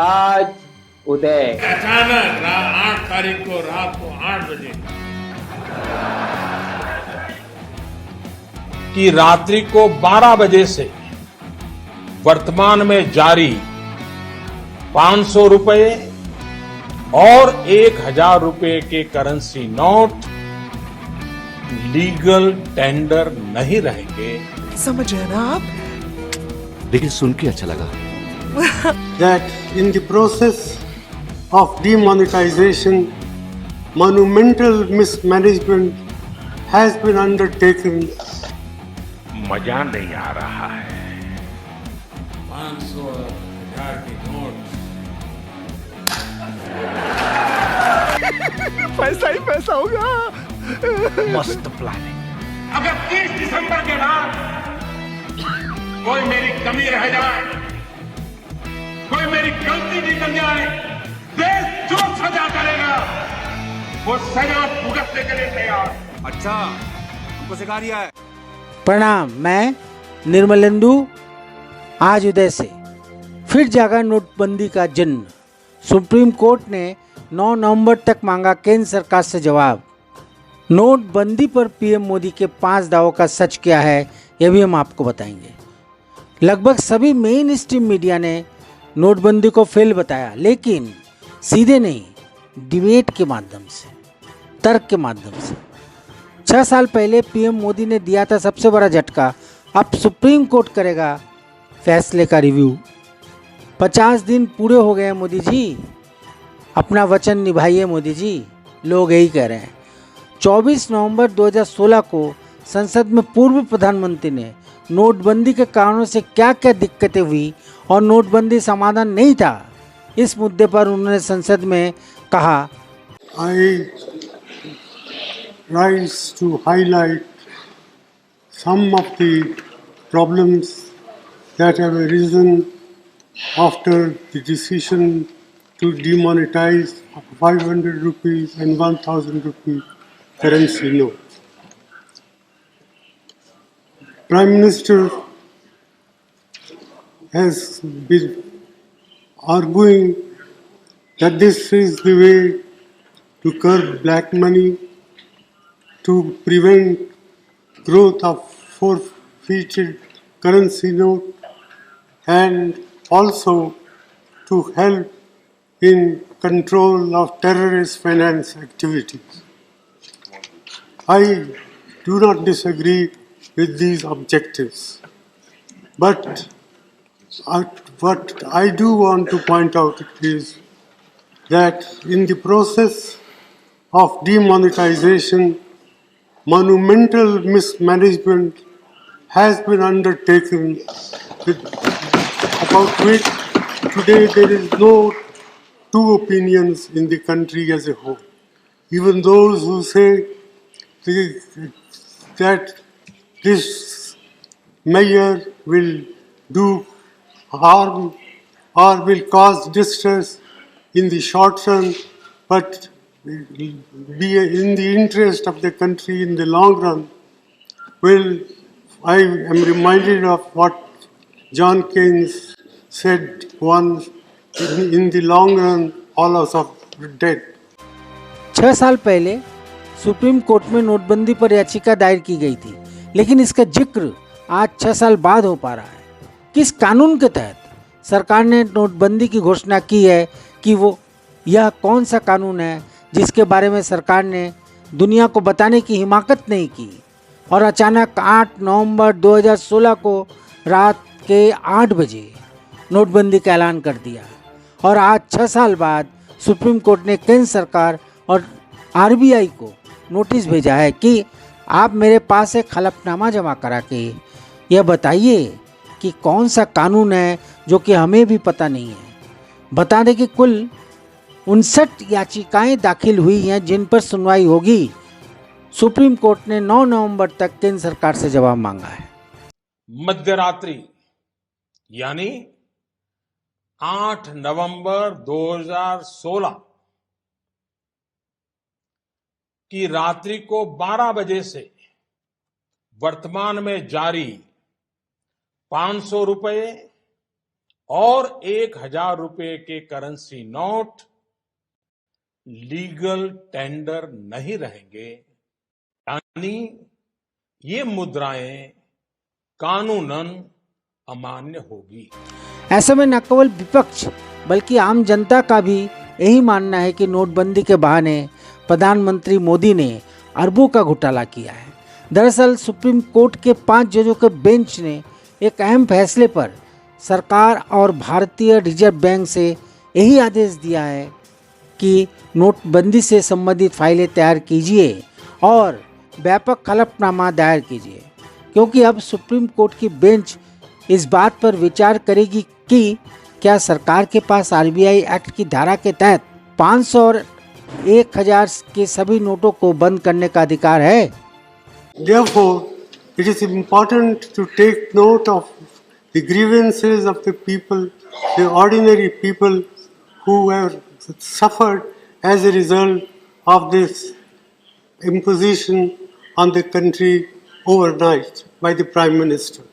आज उदय अचानक 8 तारीख को रात को 8 बजे कि रात्रि को 12 बजे से वर्तमान में जारी 500 रुपए और 1000 रुपए के करेंसी नोट लीगल टेंडर नहीं रहेंगे। समझ रहे हैं ना आप? लेकिन सुन के अच्छा लगा। That in the process of demonetization, monumental mismanagement has been undertaken. मजा नहीं आ रहा है। 500 और 1000 की नोट पैसा ही पैसा होगा। मस्त प्लानिंग। अगर 30 दिसंबर के बाद कोई मेरी कमी रह जाए, कोई मेरी गलती निकल जाए, देश जो सजा करेगा वो सजा भुगतने के लिए तैयार। अच्छा, हमको सिखा रिया है। प्रणाम, मैं निर्मलेंदु आज उदय से फिर जागा नोटबंदी का जन्म। सुप्रीम कोर्ट ने 9 नवंबर तक मांगा केंद्र सरकार से जवाब। नोटबंदी पर पीएम मोदी के 5 दावों का सच क्या है, यह भी हम आपको बताएंगे। लगभग सभी मेन स्ट्रीम मीडिया ने नोटबंदी को फेल बताया, लेकिन सीधे नहीं, डिबेट के माध्यम से, तर्क के माध्यम से। 6 साल पहले पीएम मोदी ने दिया था सबसे बड़ा झटका, अब सुप्रीम कोर्ट करेगा फैसले का रिव्यू। 50 दिन पूरे हो गए मोदी जी, अपना वचन निभाइए मोदी जी, लोग यही कह रहे हैं। 24 नवंबर 2016 को संसद में पूर्व प्रधानमंत्री ने नोटबंदी के कारणों से क्या क्या दिक्कतें हुई और नोटबंदी समाधान नहीं था, इस मुद्दे पर उन्होंने संसद में कहा, I rise to highlight some of the problems that have arisen after the decision to demonetize 500 rupees and 1000 rupee currency notes. Prime Minister has been arguing that this is the way to curb black money, to prevent growth of forfeited currency note, and also to help in control of terrorist finance activities. I do not disagree with these objectives, but what I do want to point out is that in the process of demonetization, monumental mismanagement has been undertaken, about which today there is no two opinions in the country as a whole. Even those who say that this measure will do harm or will cause distress in the short run, but be in the interest of the country in the long run. Well, I am reminded of what John Keynes said once, in the long run, all of us are dead. 6 साल पहले supreme court में नोटबंदी पर याचिका दायर की गई थी, लेकिन इसका जिक्र आज 6 साल बाद हो पा रहा है। किस कानून के तहत सरकार ने नोटबंदी की घोषणा की है कि वो यह कौन सा कानून है जिसके बारे में सरकार ने दुनिया को बताने की हिमाकत नहीं की, और अचानक 8 नवंबर 2016 को रात के 8 बजे नोटबंदी का ऐलान कर दिया। और आज 6 साल बाद सुप्रीम कोर्ट ने केंद्र सरकार और आरबीआई को नोटिस भेजा है कि आप मेरे पास एक हलफनामा जमा करा के यह बताइए कि कौन सा कानून है जो कि हमें भी पता नहीं है। बता दें कि कुल 59 याचिकाएं दाखिल हुई हैं जिन पर सुनवाई होगी। सुप्रीम कोर्ट ने 9 नवंबर तक केंद्र सरकार से जवाब मांगा है। मध्यरात्रि यानी 8 नवंबर 2016 की रात्रि को 12 बजे से वर्तमान में जारी 500 रुपए और 1,000 रुपए के करेंसी नोट लीगल टेंडर नहीं रहेंगे, यानी ये मुद्राएं कानूनन अमान्य होगी। ऐसे में न केवल विपक्ष बल्कि आम जनता का भी यही मानना है कि नोटबंदी के बहाने प्रधानमंत्री मोदी ने अरबों का घोटाला किया है। दरअसल सुप्रीम कोर्ट के 5 जजों के बेंच ने एक अहम फैसले पर सरकार और भारतीय रिजर्व बैंक से यही आदेश दिया है कि नोटबंदी से संबंधित फाइलें तैयार कीजिए और व्यापक हलफनामा दायर कीजिए, क्योंकि अब सुप्रीम कोर्ट की बेंच इस बात पर विचार करेगी कि क्या सरकार के पास आरबीआई एक्ट की धारा के तहत 500 और 1,000 के सभी नोटों को बंद करने का अधिकार है। Therefore, it is important to take note of the grievances of the people, the ordinary people who have suffered as a result of this imposition on the country overnight by the Prime Minister.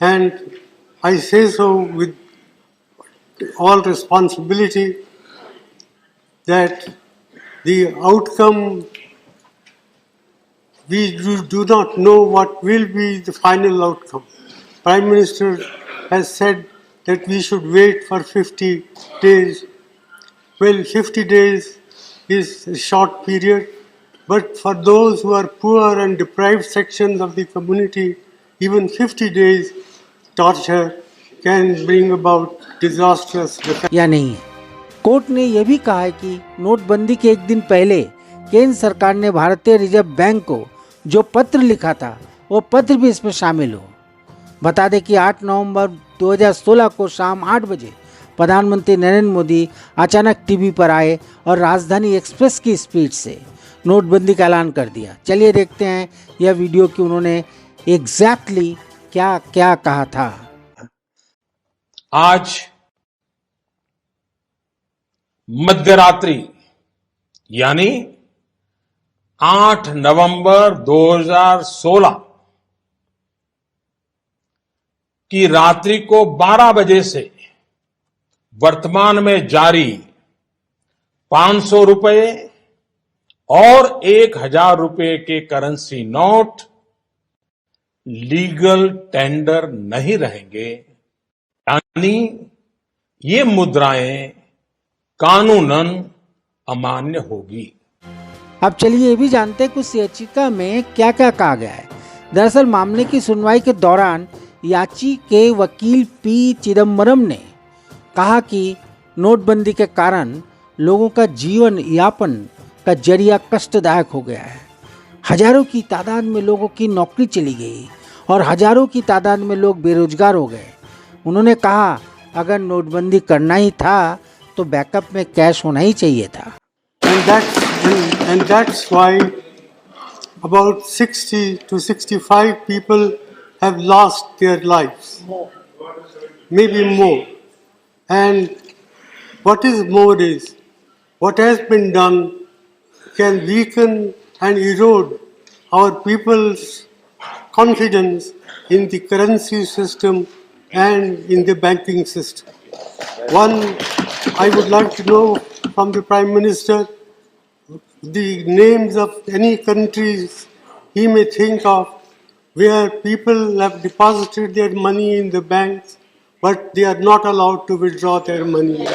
And I say so with all responsibility that the outcome, we do not know what will be the final outcome. Prime Minister has said that we should wait for 50 days. Well, 50 days is a short period, but for those who are poor and deprived sections of the community, even 50 days torture can bring about disastrous effects. या नहीं है। Court ने यह भी कहा है कि नोटबंदी के एक दिन पहले केंद्र सरकार ने भारतीय रिजर्व बैंक को जो पत्र लिखा था वो पत्र भी इसमें शामिल हो। बता दें कि 8 नवंबर 2016 को शाम 8 बजे प्रधानमंत्री नरेंद्र मोदी अचानक टीवी पर आए और राजधानी एक्सप्रेस की स्पीड से नोटबंदी का ऐलान कर दिया। चलिए देखते हैं यह वीडियो कि उन्होंने एग्जैक्टली क्या क्या कहा था। आज मध्यरात्रि यानी 8 नवंबर 2016 की रात्रि को 12 बजे से वर्तमान में जारी 500 रुपए और 1,000 रुपए के करेंसी नोट लीगल टेंडर नहीं रहेंगे, यानी ये मुद्राएं कानूनन अमान्य होगी। अब चलिए ये भी जानते हैं कि उस याचिका में क्या क्या कहा गया है। दरअसल मामले की सुनवाई के दौरान याची के वकील पी चिदम्बरम ने कहा कि नोटबंदी के कारण लोगों का जीवन यापन का जरिया कष्टदायक हो गया है। हजारों की तादाद में लोगों की नौकरी चली गई और हजारों की तादाद में लोग बेरोजगार हो गए। उन्होंने कहा अगर नोटबंदी करना ही था तो बैकअप में कैश होना ही चाहिए था। And that's why about 60 to 65 people have lost their lives, maybe more. And what is more is, what has been done can weaken and erode our people's confidence in the currency system and in the banking system. One, I would like to know from the Prime Minister the names of any countries he may think of where people have deposited their money in the banks but they are not allowed to withdraw their money.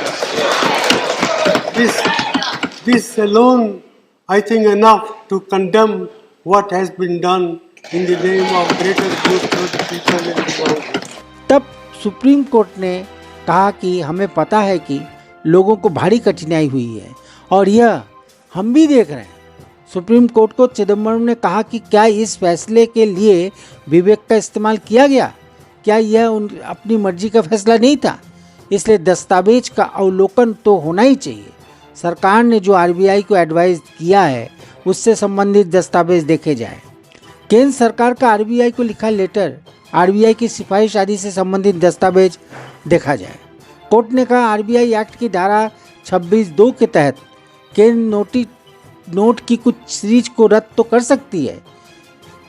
This alone, I think, enough to condemn what has been done in the name of greater good to the people in the world. तब supreme court ने कहा कि हमें पता है कि लोगों को भारी कठिनाई हुई है और यह हम भी देख रहे हैं। सुप्रीम कोर्ट को चिदम्बरम ने कहा कि क्या इस फैसले के लिए विवेक का इस्तेमाल किया गया? क्या यह अपनी मर्जी का फैसला नहीं था? इसलिए दस्तावेज का अवलोकन तो होना ही चाहिए। सरकार ने जो आरबीआई को एडवाइस किया है उससे संबंधित दस्तावेज देखे जाए। केंद्र सरकार का आरबीआई को लिखा लेटर, आरबीआई की सिफारिश आदि से संबंधित दस्तावेज देखा जाए। कोर्ट ने कहा आरबीआई एक्ट की धारा 26(2) के तहत केंद्र नोट की कुछ सीरीज को रद्द तो कर सकती है,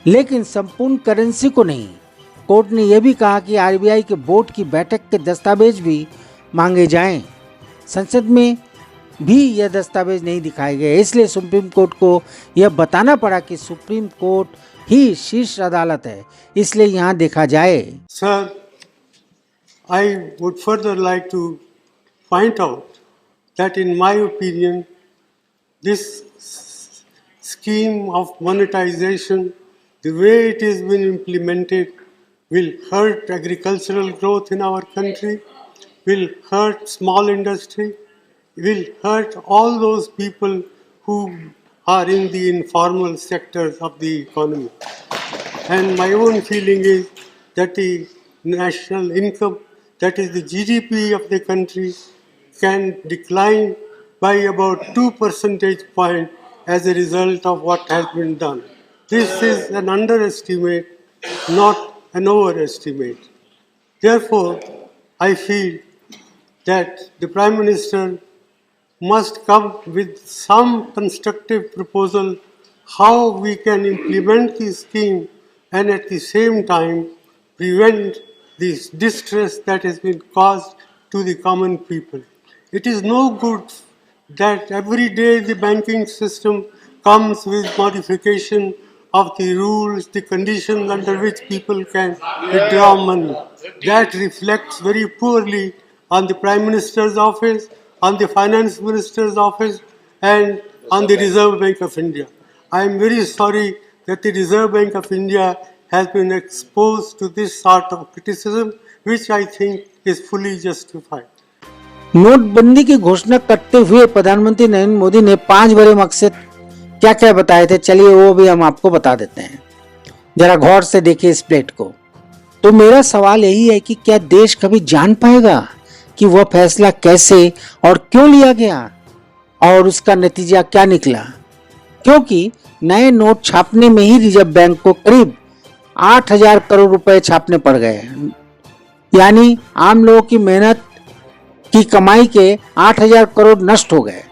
लेकिन संपूर्ण करेंसी को नहीं। कोर्ट ने यह भी कहा कि आरबीआई के बोर्ड की बैठक के दस्तावेज भी मांगे जाएं। संसद में भी यह दस्तावेज नहीं दिखाए गए, इसलिए सुप्रीम कोर्ट को यह बताना पड़ा कि सुप्रीम कोर्ट ही शीर्ष अदालत है, इसलिए यहाँ देखा जाए। Sir, I would further like to point out that in my opinion, this scheme of monetization, the way it has been implemented, will hurt agricultural growth in our country, will hurt small industry, will hurt all those people who are in the informal sectors of the economy. And my own feeling is that the national income, that is the GDP of the country, can decline by about 2 percentage points as a result of what has been done. This is an underestimate, not an overestimate. Therefore, I feel that the Prime Minister must come with some constructive proposal how we can implement this scheme and at the same time prevent this distress that has been caused to the common people. It is no good that every day the banking system comes with modification of the rules, the conditions under which people can withdraw money. That reflects very poorly on the Prime Minister's office, on the Finance Minister's office, and on the Reserve Bank of India. I am very sorry that the Reserve Bank of India has been exposed to this sort of criticism, which I think is fully justified. नोटबंदी की घोषणा करते हुए प्रधानमंत्री नरेंद्र मोदी ने 5 बड़े मकसद क्या क्या बताए थे, चलिए वो भी हम आपको बता देते हैं। जरा गौर से देखिए इस प्लेट को। तो मेरा सवाल यही है कि क्या देश कभी जान पाएगा कि वह फैसला कैसे और क्यों लिया गया और उसका नतीजा क्या निकला? क्योंकि नए नोट छापने में ही रिजर्व बैंक को करीब 8,000 करोड़ रुपए छापने पड़ गए, यानी आम लोगों की मेहनत की कमाई के 8,000 करोड़ नष्ट हो गए।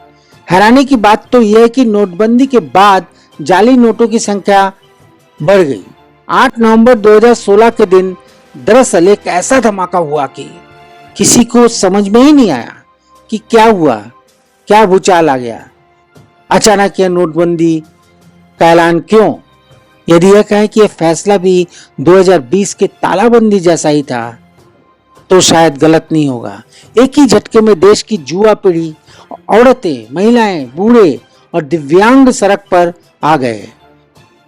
हैरानी की बात तो यह है कि नोटबंदी के बाद जाली नोटों की संख्या बढ़ गई। 8 नवंबर 2016 के दिन दरअसल एक ऐसा धमाका हुआ कि किसी को समझ में ही नहीं आया कि क्या हुआ, क्या भूचाल आ गया। अचानक यह नोटबंदी का ऐलान क्यों? यदि यह कहें कि यह फैसला भी 2020 के तालाबंदी जैसा ही था तो शायद गलत नहीं होगा। एक ही झटके में देश की युवा पीढ़ी, औरतें, महिलाएं, बूढ़े और दिव्यांग सड़क पर आ गए।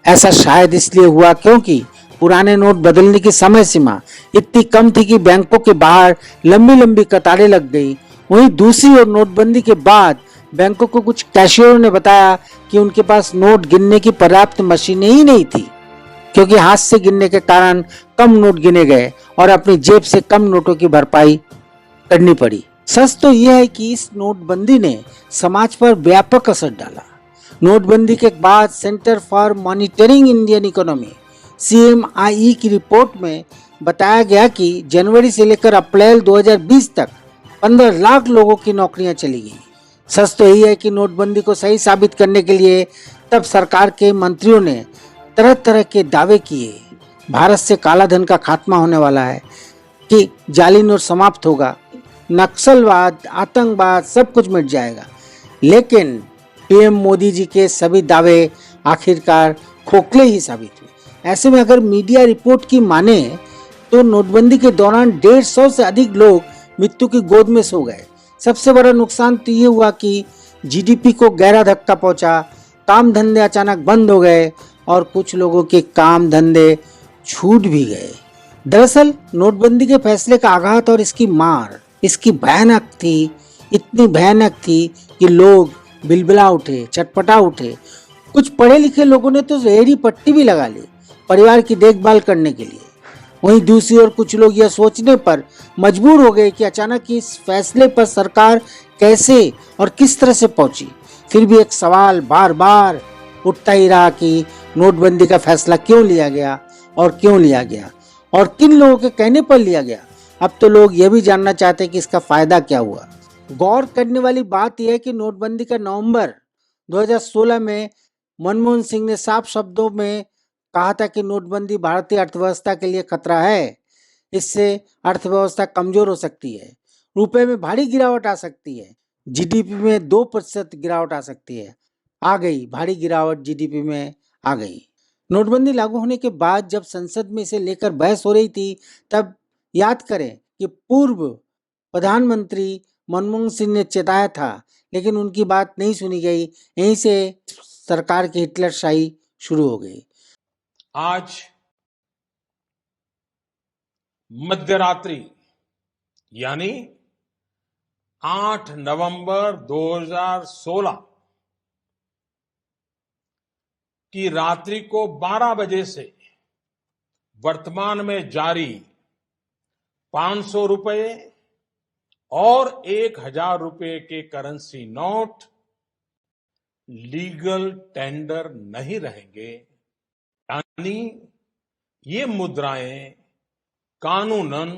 ऐसा शायद इसलिए हुआ क्योंकि पुराने नोट बदलने की समय सीमा इतनी कम थी कि बैंकों के बाहर लंबी लंबी कतारें लग गई। वहीं दूसरी ओर नोटबंदी के बाद बैंकों को कुछ कैशियरों ने बताया कि उनके पास नोट गिनने की पर्याप्त मशीनें ही नहीं थी, क्योंकि हाथ से गिनने के कारण कम नोट गिने गए और अपनी जेब से कम नोटों की भरपाई करनी पड़ी। सच तो यह है कि इस नोटबंदी ने समाज पर व्यापक असर डाला। नोटबंदी के बाद centre for monitoring Indian economy CMIE की रिपोर्ट में बताया गया कि जनवरी से लेकर अप्रैल 2020 तक 15 लाख लोगों की नौकरियां चली गई। सच तो यही है कि नोटबंदी को सही साबित करने के लिए तब सरकार के मंत्रियों ने तरह तरह के दावे किए। भारत से काला धन का खात्मा होने वाला है, कि जाली नोट समाप्त होगा, नक्सलवाद, आतंकवाद सब कुछ मिट जाएगा। लेकिन PM मोदी जी के सभी दावे आखिरकार खोखले ही साबित हुए। ऐसे में अगर मीडिया रिपोर्ट की माने तो नोटबंदी के दौरान 150 से अधिक लोग मृत्यु की गोद में सो गए। सबसे बड़ा नुकसान तो ये हुआ कि GDP को गहरा धक्का पहुंचा, काम धंधे अचानक बंद हो गए और कुछ लोगों के काम धंधे छूट भी गए। दरअसल नोटबंदी के फैसले का आघात और इसकी मार इसकी भयानक थी, इतनी भयानक थी कि लोग बिलबिला उठे, चटपटा उठे। कुछ पढ़े लिखे लोगों ने तो जहरी पट्टी भी लगा ली परिवार की देखभाल करने के लिए। वहीं दूसरी ओर कुछ लोग यह सोचने पर मजबूर हो गए कि अचानक इस फैसले पर सरकार कैसे और किस तरह से पहुंची। फिर भी एक सवाल बार बार उठता ही रहा कि नोटबंदी का फैसला क्यों लिया गया और क्यों लिया गया और किन लोगों के कहने पर लिया गया। अब तो लोग यह भी जानना चाहते हैं कि इसका फायदा क्या हुआ। गौर करने वाली बात यह है कि नोटबंदी का नवंबर 2016 में मनमोहन सिंह ने साफ शब्दों में कहा था कि नोटबंदी भारतीय अर्थव्यवस्था के लिए खतरा है, इससे अर्थव्यवस्था कमजोर हो सकती है, रुपए में भारी गिरावट आ सकती है, जीडीपी में 2% गिरावट आ सकती है। आ गई भारी गिरावट, जीडीपी में आ गई। नोटबंदी लागू होने के बाद जब संसद में इसे लेकर बहस हो रही थी, तब याद करें कि पूर्व प्रधानमंत्री मनमोहन सिंह ने चेताया था, लेकिन उनकी बात नहीं सुनी गई। यहीं से सरकार की हिटलरशाही शुरू हो गई। आज मध्यरात्रि यानी 8 नवंबर 2016 की रात्रि को 12 बजे से वर्तमान में जारी 500 रुपए और 1000 रुपए के करेंसी नोट लीगल टेंडर नहीं रहेंगे, यानी ये मुद्राएं कानूनन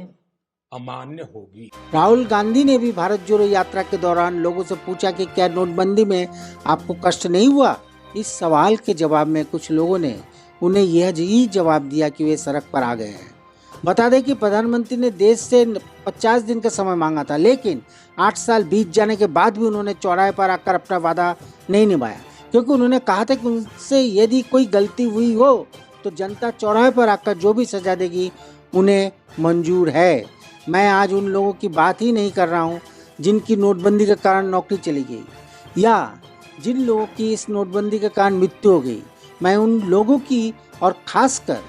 अमान्य होगी। राहुल गांधी ने भी भारत जोड़ो यात्रा के दौरान लोगों से पूछा कि क्या नोटबंदी में आपको कष्ट नहीं हुआ। इस सवाल के जवाब में कुछ लोगों ने उन्हें यही जवाब दिया कि वे सड़क पर आ गए हैं। बता दें कि प्रधानमंत्री ने देश से 50 दिन का समय मांगा था, लेकिन 8 साल बीत जाने के बाद भी उन्होंने चौराहे पर आकर अपना वादा नहीं निभाया, क्योंकि उन्होंने कहा था कि उनसे यदि कोई गलती हुई हो तो जनता चौराहे पर आकर जो भी सजा देगी उन्हें मंजूर है। मैं आज उन लोगों की बात ही नहीं कर रहा हूं जिनकी नोटबंदी के कारण नौकरी चली गई या जिन लोगों की इस नोटबंदी के कारण मृत्यु हो गई। मैं उन लोगों की और खासकर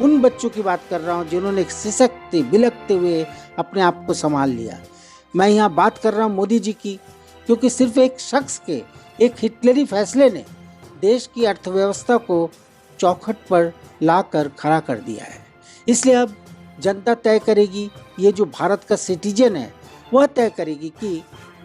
उन बच्चों की बात कर रहा हूं जिन्होंने सिसकते बिलखते हुए अपने आप को संभाल लिया। मैं यहाँ बात कर रहा हूँ मोदी जी की, क्योंकि सिर्फ एक शख्स के एक हिटलरी फैसले ने देश की अर्थव्यवस्था को चौखट पर लाकर खड़ा कर दिया है। इसलिए अब जनता तय करेगी, ये जो भारत का सिटीजन है वह तय करेगी कि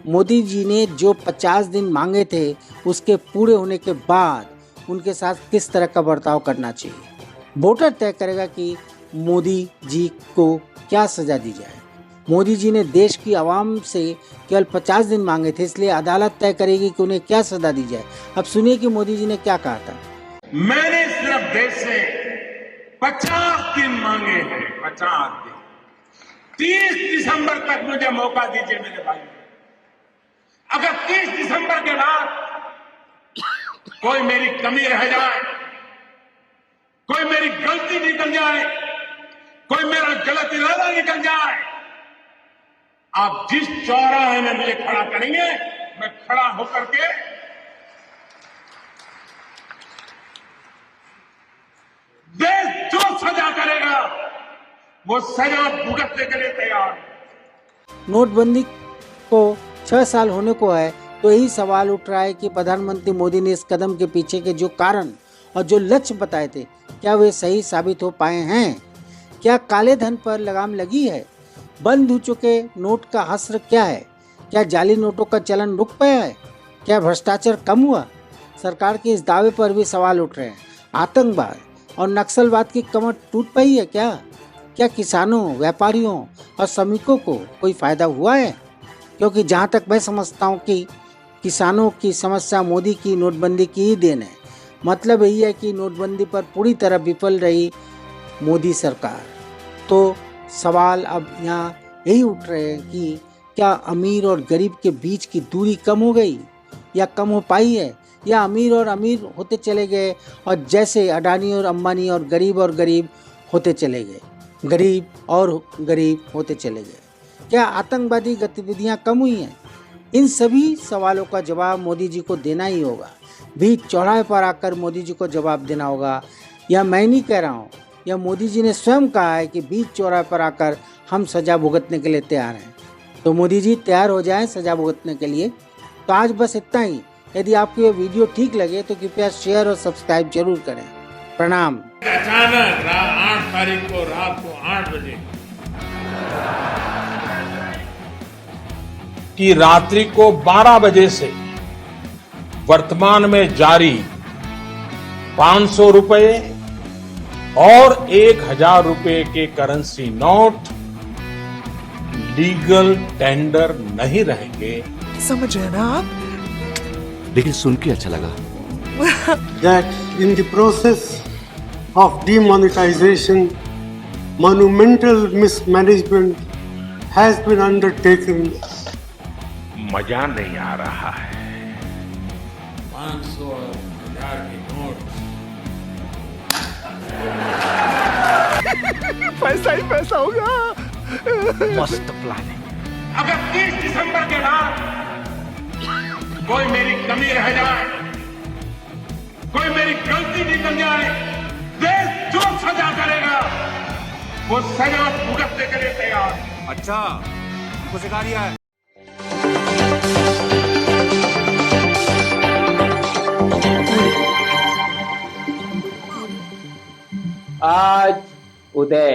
मोदी जी ने जो 50 दिन मांगे थे उसके पूरे होने के बाद उनके साथ किस तरह का बर्ताव करना चाहिए। वोटर तय करेगा कि मोदी जी को क्या सजा दी जाए। मोदी जी ने देश की आवाम से केवल 50 दिन मांगे थे, इसलिए अदालत तय करेगी कि उन्हें क्या सजा दी जाए। अब सुनिए कि मोदी जी ने क्या कहा था। मैंने सिर्फ देश से 50 दिन मांगे हैं, 50 दिन। 30 दिसंबर तक मुझे मौका दीजिए मेरे भाई। अगर 30 दिसंबर के बाद कोई मेरी कमी रह जाए, कोई मेरी गलती निकल जाए, कोई मेरा गलत इरादा निकल जाए, आप जिस चौराहे में मुझे खड़ा करेंगे मैं खड़ा होकर के देश जो सजा करेगा वो सजा भुगतने के लिए तैयार है। नोटबंदी को 6 साल होने को है, तो यही सवाल उठ रहा है कि प्रधानमंत्री मोदी ने इस कदम के पीछे के जो कारण और जो लक्ष्य बताए थे, क्या वे सही साबित हो पाए हैं? क्या काले धन पर लगाम लगी है? बंद हो चुके नोट का असर क्या है? क्या जाली नोटों का चलन रुक पाया है? क्या भ्रष्टाचार कम हुआ? सरकार के इस दावे पर भी सवाल उठ रहे हैं। आतंकवाद और नक्सलवाद की कमर टूट पाई है क्या? क्या किसानों, व्यापारियों और श्रमिकों को कोई फायदा हुआ है? क्योंकि जहाँ तक मैं समझता हूँ कि किसानों की समस्या मोदी की नोटबंदी की ही देन है। मतलब यही है कि नोटबंदी पर पूरी तरह विफल रही मोदी सरकार। तो सवाल अब यहाँ यही उठ रहे हैं कि क्या अमीर और गरीब के बीच की दूरी कम हो गई या कम हो पाई है, या अमीर और अमीर होते चले गए और जैसे अडानी और अंबानी और गरीब होते चले गए, गरीब और गरीब होते चले गए। क्या आतंकवादी गतिविधियां कम हुई हैं? इन सभी सवालों का जवाब मोदी जी को देना ही होगा। बीच चौराहे पर आकर मोदी जी को जवाब देना होगा। यह मैं नहीं कह रहा हूँ, यह मोदी जी ने स्वयं कहा है कि बीच चौराहे पर आकर हम सजा भुगतने के लिए तैयार हैं। तो मोदी जी तैयार हो जाएं सजा भुगतने के लिए। तो आज बस इतना ही। यदि आपको ये वीडियो ठीक लगे तो कृपया शेयर और सब्सक्राइब जरूर करें। प्रणाम। अचानक 8 तारीख को रात को 8 बजे की रात्रि को 12 बजे से वर्तमान में जारी 500 रुपए और 1000 रुपए के करेंसी नोट लीगल टेंडर नहीं रहेंगे। समझ रहे ना आप? लेकिन सुन के अच्छा लगा। that in the process of demonetization, monumental mismanagement has been undertaken. मजा नहीं आ रहा है 500 और 1000 के नोट पैसा ही पैसा होगा। मस्त प्लानिंग। अगर 30 दिसंबर के बाद कोई मेरी कमी रह जाए, कोई मेरी गलती निकल जाए, देश जो सजा करेगा वो सजा भुगतने के लिए तैयार। अच्छा, हमको सिखा दिया है। आज उदय